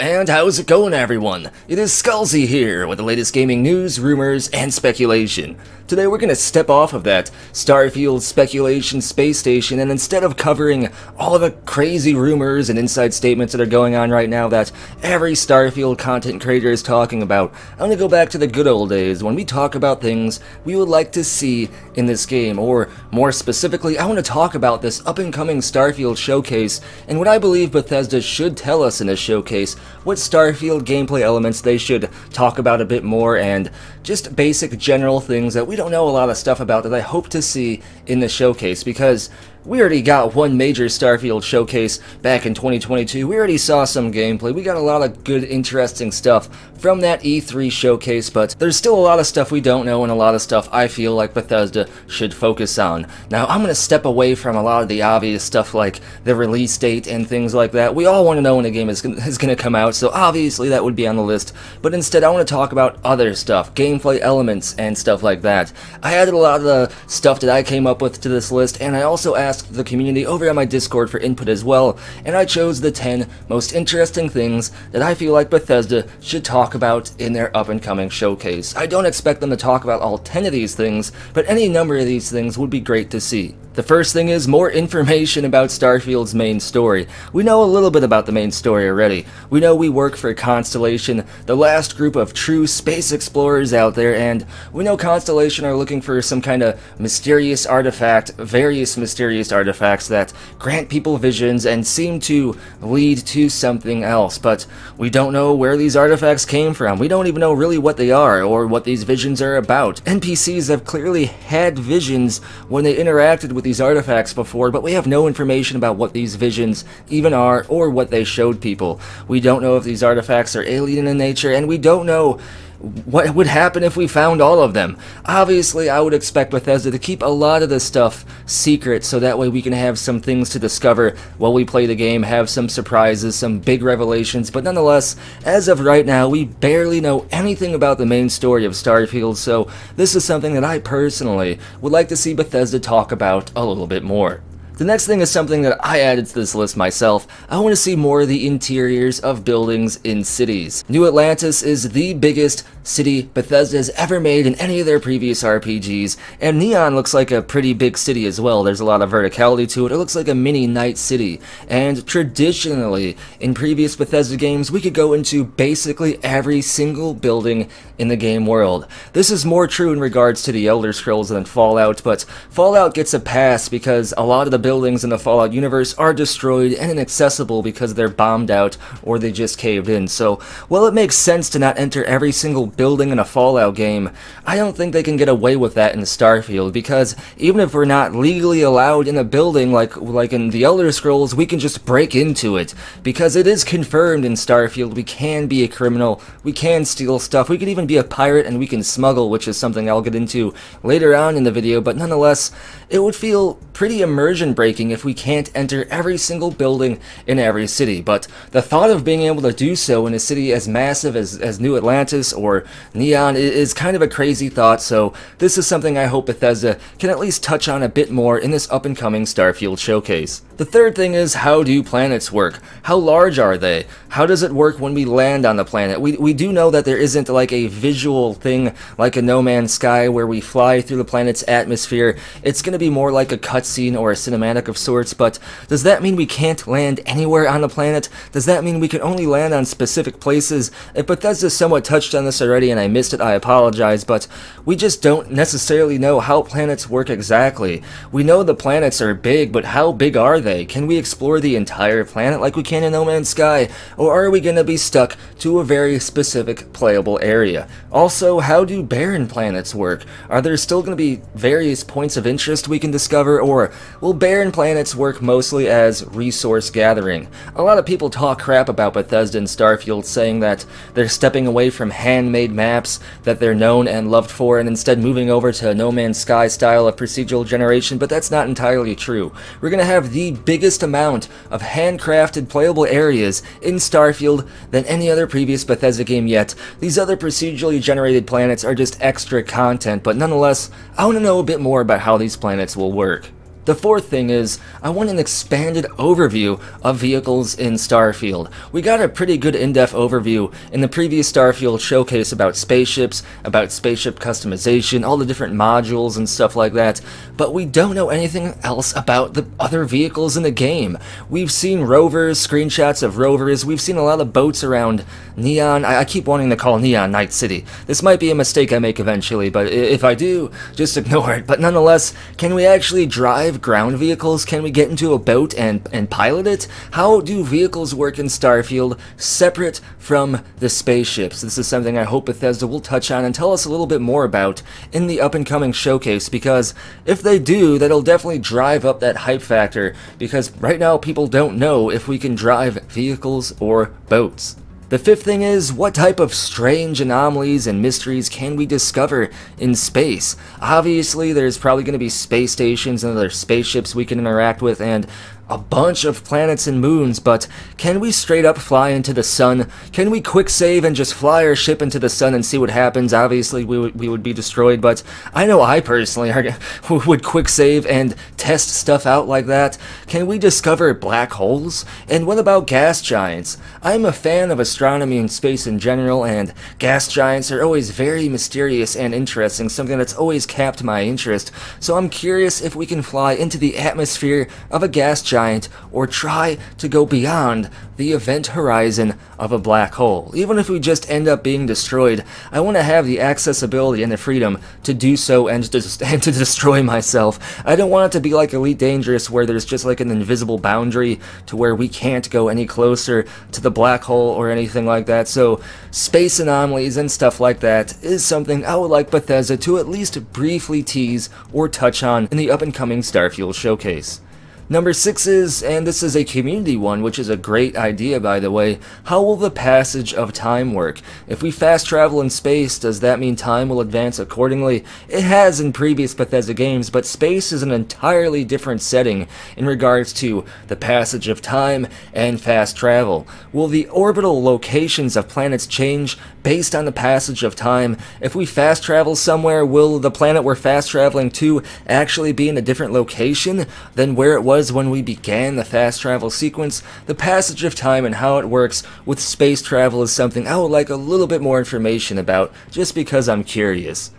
and how's it going, everyone? It is Skullzi here with the latest gaming news, rumors, and speculation. Today we're going to step off of that Starfield speculation space station, and instead of covering all of the crazy rumors and inside statements that are going on right now that every Starfield content creator is talking about, I'm going to go back to the good old days when we talk about things we would like to see in this game, or more specifically, I want to talk about this up-and-coming Starfield showcase and what I believe Bethesda should tell us in this showcase, what Starfield gameplay elements they should talk about a bit more, and just basic general things that we don't know a lot of stuff about that I hope to see in the showcase, because we already got one major Starfield showcase back in 2022. We already saw some gameplay. We got a lot of good, interesting stuff from that E3 showcase, but there's still a lot of stuff we don't know and a lot of stuff I feel like Bethesda should focus on. Now, I'm going to step away from a lot of the obvious stuff like the release date and things like that. We all want to know when a game is going to come out, so obviously that would be on the list, but instead I want to talk about other stuff, gameplay elements and stuff like that. I added a lot of the stuff that I came up with to this list, and I also asked the community over on my Discord for input as well, and I chose the 10 most interesting things that I feel like Bethesda should talk about in their up-and-coming showcase. I don't expect them to talk about all 10 of these things, but any number of these things would be great to see. The first thing is more information about Starfield's main story. We know a little bit about the main story already. We know we work for Constellation, the last group of true space explorers out there, and we know Constellation are looking for some kind of mysterious artifact, various mysterious artifacts that grant people visions and seem to lead to something else, but we don't know where these artifacts came from. We don't even know really what they are or what these visions are about. NPCs have clearly had visions when they interacted with these artifacts before, but we have no information about what these visions even are or what they showed people. We don't know if these artifacts are alien in nature, and we don't know what would happen if we found all of them. Obviously, I would expect Bethesda to keep a lot of this stuff secret, so that way we can have some things to discover while we play the game, have some surprises, some big revelations, but nonetheless, as of right now, we barely know anything about the main story of Starfield, so this is something that I personally would like to see Bethesda talk about a little bit more. The next thing is something that I added to this list myself. I want to see more of the interiors of buildings in cities. New Atlantis is the biggest city Bethesda has ever made in any of their previous RPGs, and Neon looks like a pretty big city as well. There's a lot of verticality to it. It looks like a mini night city, and traditionally, in previous Bethesda games, we could go into basically every single building in the game world. This is more true in regards to the Elder Scrolls than Fallout, but Fallout gets a pass because a lot of the buildings in the Fallout universe are destroyed and inaccessible because they're bombed out or they just caved in. So, while it makes sense to not enter every single building in a Fallout game, I don't think they can get away with that in Starfield, because even if we're not legally allowed in a building like in the Elder Scrolls, we can just break into it, because it is confirmed in Starfield we can be a criminal, we can steal stuff, we can even be a pirate, and we can smuggle, which is something I'll get into later on in the video, but nonetheless, it would feel pretty immersion breaking if we can't enter every single building in every city. But the thought of being able to do so in a city as massive as New Atlantis or Neon is kind of a crazy thought, so this is something I hope Bethesda can at least touch on a bit more in this up-and-coming Starfield showcase. The third thing is, how do planets work? How large are they? How does it work when we land on the planet? We do know that there isn't like a visual thing like a No Man's Sky where we fly through the planet's atmosphere. It's going to be more like a cutscene or a cinematic of sorts, but does that mean we can't land anywhere on the planet? Does that mean we can only land on specific places? If Bethesda somewhat touched on this already and I missed it, I apologize, but we just don't necessarily know how planets work exactly. We know the planets are big, but how big are they? Can we explore the entire planet like we can in No Man's Sky, or are we going to be stuck to a very specific playable area? Also, how do barren planets work? Are there still going to be various points of interest we can discover, or will barren planets work mostly as resource gathering? A lot of people talk crap about Bethesda and Starfield, saying that they're stepping away from handmade maps that they're known and loved for and instead moving over to No Man's Sky style of procedural generation, but that's not entirely true. We're going to have the biggest amount of handcrafted playable areas in Starfield than any other previous Bethesda game yet. These other procedurally generated planets are just extra content, but nonetheless, I want to know a bit more about how these planets will work. The fourth thing is, I want an expanded overview of vehicles in Starfield. We got a pretty good in-depth overview in the previous Starfield showcase about spaceships, about spaceship customization, all the different modules and stuff like that, but we don't know anything else about the other vehicles in the game. We've seen rovers, screenshots of rovers, we've seen a lot of boats around Neon. I keep wanting to call Neon Night City. This might be a mistake I make eventually, but if I do, just ignore it. But nonetheless, can we actually drive ground vehicles? Can we get into a boat and pilot it? How do vehicles work in Starfield separate from the spaceships? This is something I hope Bethesda will touch on and tell us a little bit more about in the up-and-coming showcase, because if they do, that'll definitely drive up that hype factor, because right now people don't know if we can drive vehicles or boats. The fifth thing is, what type of strange anomalies and mysteries can we discover in space? Obviously, there's probably going to be space stations and other spaceships we can interact with, and a bunch of planets and moons, but can we straight up fly into the sun? Can we quick save and just fly our ship into the sun and see what happens? Obviously, we would be destroyed, but I know I personally would quick save and test stuff out like that. Can we discover black holes? And what about gas giants? I'm a fan of astronomy and space in general, and gas giants are always very mysterious and interesting, something that's always capped my interest, so I'm curious if we can fly into the atmosphere of a gas giant or try to go beyond the event horizon of a black hole. Even if we just end up being destroyed, I want to have the accessibility and the freedom to do so and to destroy myself. I don't want it to be like Elite Dangerous, where there's just like an invisible boundary to where we can't go any closer to the black hole or anything like that. So space anomalies and stuff like that is something I would like Bethesda to at least briefly tease or touch on in the up-and-coming Starfield showcase. Number 6 is, and this is a community one, which is a great idea by the way, how will the passage of time work? If we fast travel in space, does that mean time will advance accordingly? It has in previous Bethesda games, but space is an entirely different setting in regards to the passage of time and fast travel. Will the orbital locations of planets change based on the passage of time? If we fast travel somewhere, will the planet we're fast traveling to actually be in a different location than where it was when we began the fast travel sequence? The passage of time and how it works with space travel is something I would like a little bit more information about, just because I'm curious.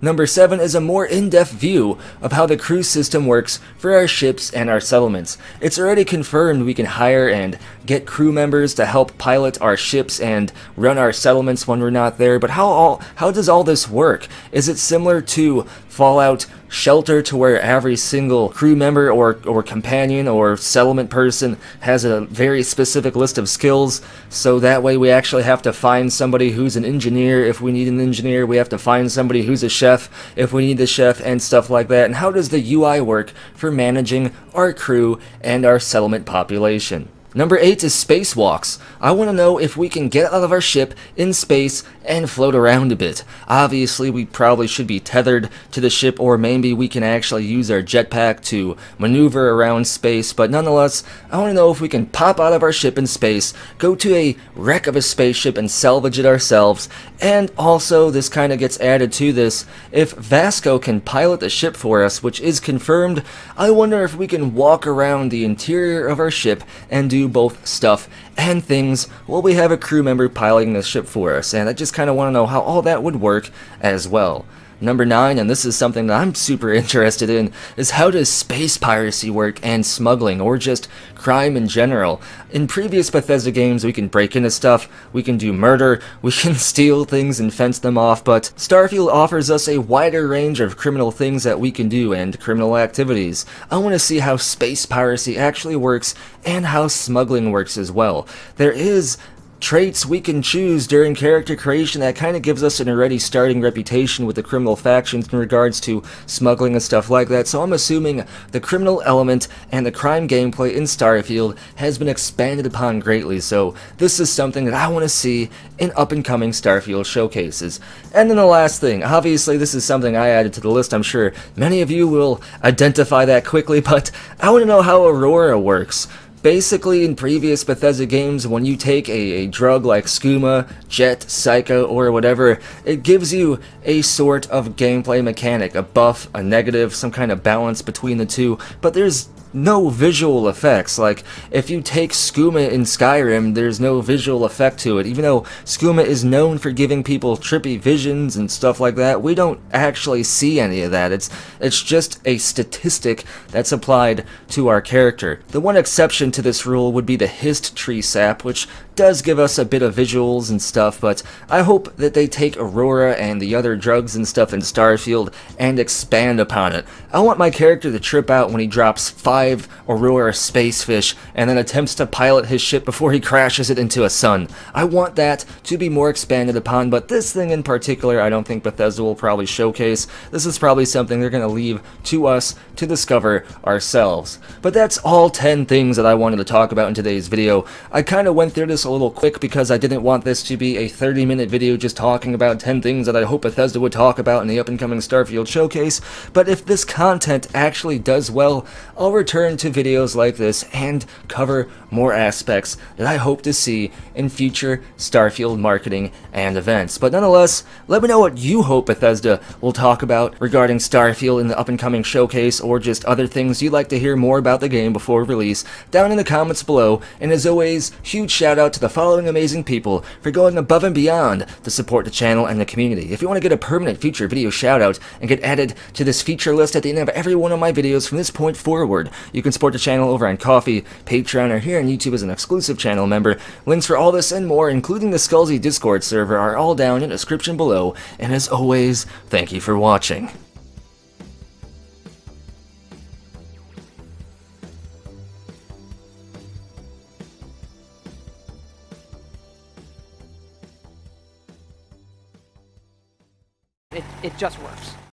Number 7 is a more in-depth view of how the crew system works for our ships and our settlements. It's already confirmed we can hire and get crew members to help pilot our ships and run our settlements when we're not there, but how does all this work? Is it similar to Fallout Shelter, to where every single crew member or companion or settlement person has a very specific list of skills, so that way we actually have to find somebody who's an engineer if we need an engineer, we have to find somebody who's a chef if we need a chef, and stuff like that? And how does the UI work for managing our crew and our settlement population? Number 8 is spacewalks. I want to know if we can get out of our ship in space and float around a bit. Obviously, we probably should be tethered to the ship, or maybe we can actually use our jetpack to maneuver around space, but nonetheless, I want to know if we can pop out of our ship in space, go to a wreck of a spaceship and salvage it ourselves, and also, this kind of gets added to this, if Vasco can pilot the ship for us, which is confirmed, I wonder if we can walk around the interior of our ship and do both stuff and things while we have a crew member piloting the ship for us, and I just kind of want to know how all that would work as well. Number 9, and this is something that I'm super interested in, is how does space piracy work and smuggling, or just crime in general? In previous Bethesda games, we can break into stuff, we can do murder, we can steal things and fence them off, but Starfield offers us a wider range of criminal things that we can do and criminal activities. I want to see how space piracy actually works and how smuggling works as well. There is traits we can choose during character creation that kind of gives us an already starting reputation with the criminal factions in regards to smuggling and stuff like that, so I'm assuming the criminal element and the crime gameplay in Starfield has been expanded upon greatly, so this is something that I want to see in up-and-coming Starfield showcases. And then the last thing, obviously this is something I added to the list, I'm sure many of you will identify that quickly, but I want to know how Aurora works. Basically, in previous Bethesda games, when you take a drug like skooma, jet, psycho, or whatever, it gives you a sort of gameplay mechanic, a buff, a negative, some kind of balance between the two, but there's no visual effects. Like, if you take skooma in Skyrim, there's no visual effect to it. Even though skooma is known for giving people trippy visions and stuff like that, we don't actually see any of that. It's just a statistic that's applied to our character. The one exception to this rule would be the hist tree sap, which does give us a bit of visuals and stuff, but I hope that they take Aurora and the other drugs and stuff in Starfield and expand upon it. I want my character to trip out when he drops 5 Aurora space fish and then attempts to pilot his ship before he crashes it into a sun. I want that to be more expanded upon, but this thing in particular I don't think Bethesda will probably showcase. This is probably something they're going to leave to us to discover ourselves. But that's all 10 things that I wanted to talk about in today's video. I kind of went through this a little quick because I didn't want this to be a 30-minute video just talking about 10 things that I hope Bethesda would talk about in the up-and-coming Starfield showcase, but if this content actually does well, I'll return to videos like this and cover more aspects that I hope to see in future Starfield marketing and events. But nonetheless, let me know what you hope Bethesda will talk about regarding Starfield in the up-and-coming showcase, or just other things you'd like to hear more about the game before release, down in the comments below. And as always, huge shout out to the following amazing people for going above and beyond to support the channel and the community. If you want to get a permanent future video shout out and get added to this feature list at the end of every one of my videos from this point forward, you can support the channel over on Ko-fi, Patreon, or here on YouTube as an exclusive channel member. Links for all this and more, including the Skullzi Discord server, are all down in the description below. And as always, thank you for watching. It just works.